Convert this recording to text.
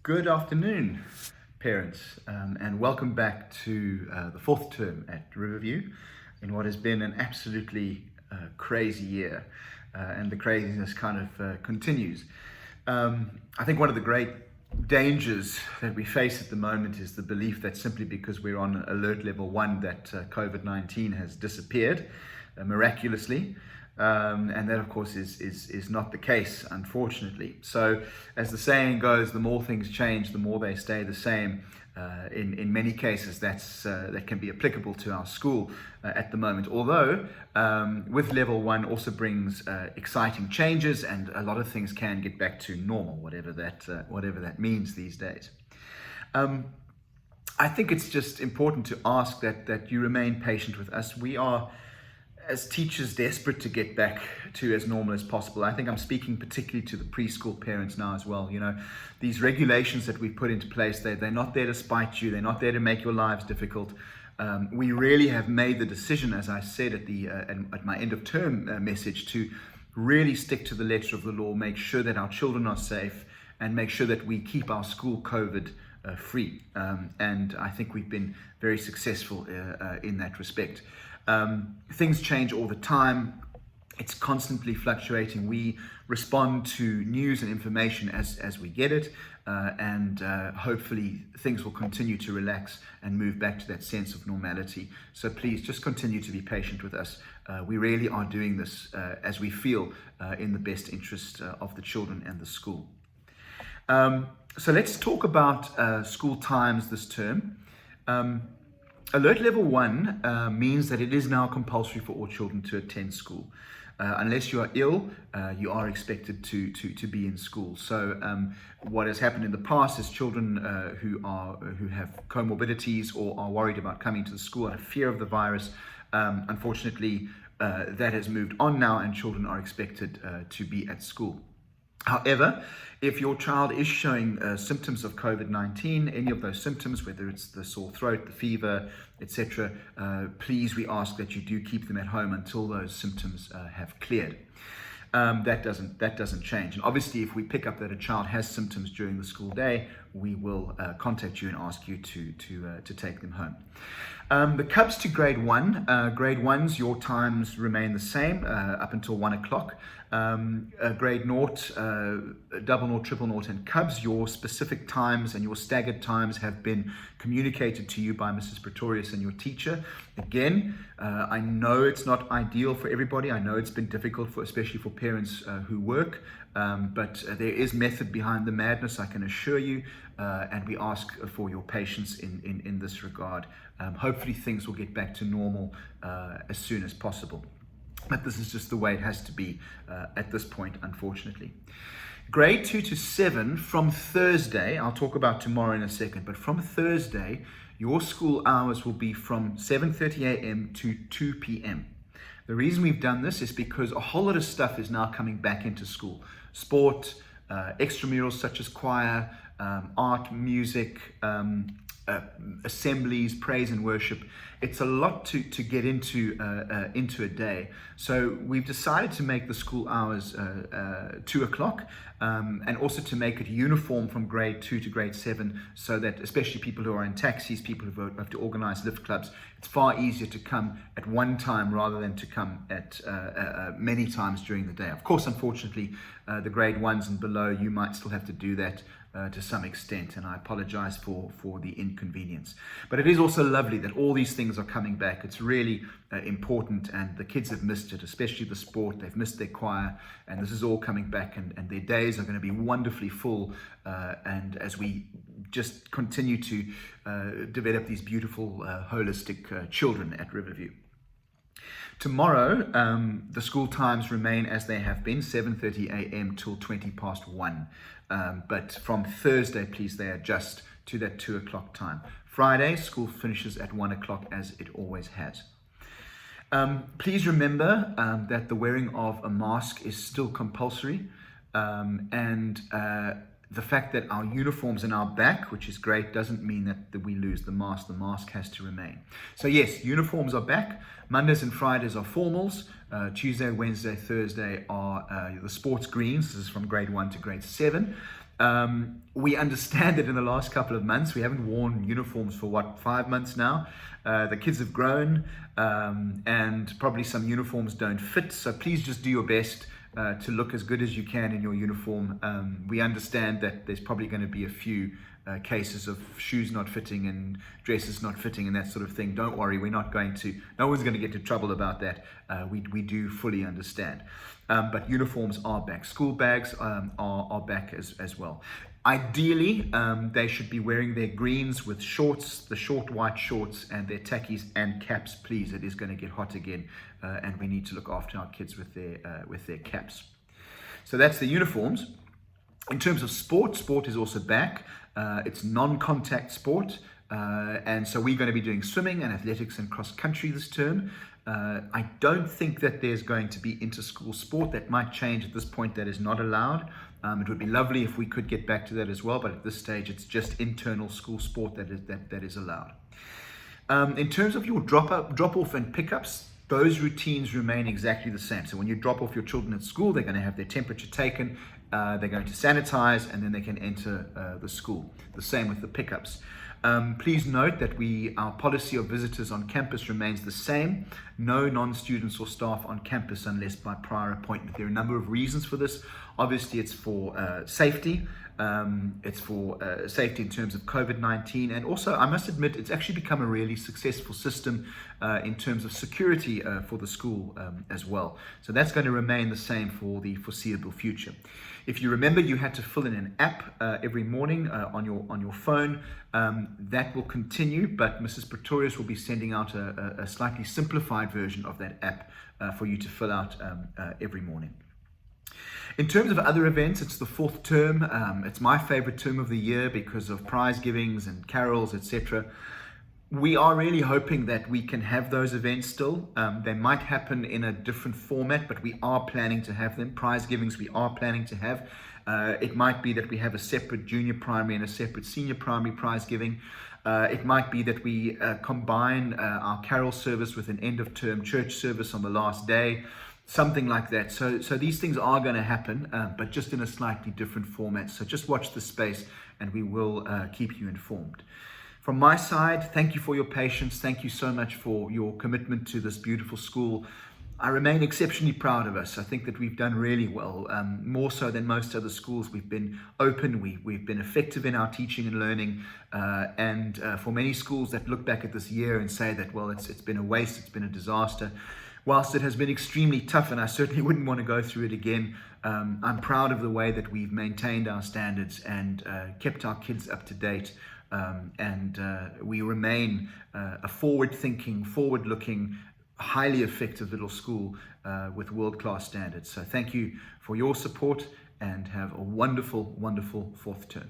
Good afternoon, parents, and welcome back to the fourth term at Riverview in what has been an absolutely crazy year, and the craziness kind of continues. I think one of the great dangers that we face at the moment is the belief that simply because we're on alert level 1 that COVID-19 has disappeared miraculously. And that, of course, is not the case, unfortunately. So, as the saying goes, the more things change, the more they stay the same. In many cases, that can be applicable to our school at the moment. Although, with level 1 also brings exciting changes, and a lot of things can get back to normal, whatever that means these days. I think it's just important to ask that you remain patient with us. We are, as teachers, desperate to get back to as normal as possible. I think I'm speaking particularly to the preschool parents now as well. You know, these regulations that we put into place, they're not there to spite you. They're not there to make your lives difficult. We really have made the decision, as I said at my end of term message, to really stick to the letter of the law, make sure that our children are safe, and make sure that we keep our school COVID free. And I think we've been very successful in that respect. Things change all the time. It's constantly fluctuating. We respond to news and information as we get it, and hopefully things will continue to relax and move back to that sense of normality. So please just continue to be patient with us. We really are doing this as we feel in the best interest of the children and the school. So let's talk about school times this term. Alert level 1 means that it is now compulsory for all children to attend school. Unless you are ill, you are expected to be in school. So what has happened in the past is children who have comorbidities or are worried about coming to the school out of fear of the virus, unfortunately, that has moved on now, and children are expected to be at school. However, if your child is showing symptoms of COVID-19, any of those symptoms, whether it's the sore throat, the fever, etc., please, we ask that you do keep them at home until those symptoms have cleared. That doesn't change. And obviously, if we pick up that a child has symptoms during the school day, we will contact you and ask you to take them home. The Cubs to grade 1. Grade 1's, your times remain the same up until 1 o'clock. Grade 0, double 0, triple 0, and Cubs, your specific times and your staggered times have been communicated to you by Mrs. Pretorius and your teacher. Again, I know it's not ideal for everybody. I know it's been difficult, especially for parents who work, but there is method behind the madness, I can assure you, and we ask for your patience in this regard. Hopefully things will get back to normal as soon as possible. But this is just the way it has to be at this point, unfortunately. Grade 2 to 7 from Thursday, I'll talk about tomorrow in a second, but from Thursday, your school hours will be from 7:30 a.m. to 2 p.m. The reason we've done this is because a whole lot of stuff is now coming back into school. Sport, extramurals such as choir, art, music, assemblies, praise and worship. It's a lot to get into a day. So we've decided to make the school hours 2 o'clock, and also to make it uniform from grade 2 to grade 7, so that especially people who are in taxis, people who have to organize lift clubs, it's far easier to come at one time rather than to come at many times during the day. Of course, unfortunately, the grade 1s and below, you might still have to do that to some extent, and I apologize for the inconvenience. But it is also lovely that all these things are coming back. It's really important, and the kids have missed it, especially the sport. They've missed their choir, and this is all coming back, and their days are going to be wonderfully full, and as we just continue to develop these beautiful holistic children at Riverview. Tomorrow, the school times remain as they have been, 7:30 a.m. till 20 past 1. But from Thursday, please, they adjust to that 2 o'clock time. Friday, school finishes at 1 o'clock as it always has. Please remember that the wearing of a mask is still compulsory, and the fact that our uniforms are now back, which is great, doesn't mean that we lose the mask. The mask has to remain. So yes, uniforms are back. Mondays and Fridays are formals. Tuesday, Wednesday, Thursday are the sports greens. This is from grade 1 to grade 7. We understand that in the last couple of months, we haven't worn uniforms for 5 months now. The kids have grown, and probably some uniforms don't fit. So please just do your best to look as good as you can in your uniform. We understand that there's probably going to be a few cases of shoes not fitting and dresses not fitting and that sort of thing. Don't worry, no one's going to get into trouble about that. We do fully understand. But uniforms are back. School bags are back as well. Ideally, they should be wearing their greens with shorts, the short white shorts, and their tackies and caps, please. It is going to get hot again, and we need to look after our kids with their caps. So that's the uniforms. In terms of sport is also back. It's non-contact sport, and so we're going to be doing swimming and athletics and cross country this term. I don't think that there's going to be inter-school sport. That might change at this point. That is not allowed. It would be lovely if we could get back to that as well, but at this stage it's just internal school sport that is allowed. In terms of your drop-off and pickups, those routines remain exactly the same. So when you drop off your children at school, they're going to have their temperature taken, they're going to sanitize, and then they can enter the school. The same with the pickups. Please note that our policy of visitors on campus remains the same. No non-students or staff on campus unless by prior appointment. There are a number of reasons for this. Obviously, it's for safety. It's for safety in terms of COVID-19. And also, I must admit, it's actually become a really successful system in terms of security for the school as well. So that's going to remain the same for the foreseeable future. If you remember, you had to fill in an app every morning on your phone. That will continue, but Mrs. Pretorius will be sending out a slightly simplified version of that app for you to fill out every morning. In terms of other events, it's the fourth term. It's my favorite term of the year because of prize givings and carols, etc. We are really hoping that we can have those events still. They might happen in a different format, but we are planning to have them. Prize givings we are planning to have. It might be that we have a separate junior primary and a separate senior primary prize giving. It might be that we combine our carol service with an end of term church service on the last day. Something like that. So these things are going to happen, but just in a slightly different format. So just watch the space and we will keep you informed. From my side, thank you for your patience. Thank you so much for your commitment to this beautiful school. I remain exceptionally proud of us. I think that we've done really well, more so than most other schools. We've been open, we've been effective in our teaching and learning, and for many schools that look back at this year and say that, well, it's been a waste, it's been a disaster. Whilst it has been extremely tough, and I certainly wouldn't want to go through it again, I'm proud of the way that we've maintained our standards and kept our kids up to date. And we remain a forward-thinking, forward-looking, highly effective little school with world-class standards. So thank you for your support and have a wonderful, wonderful fourth term.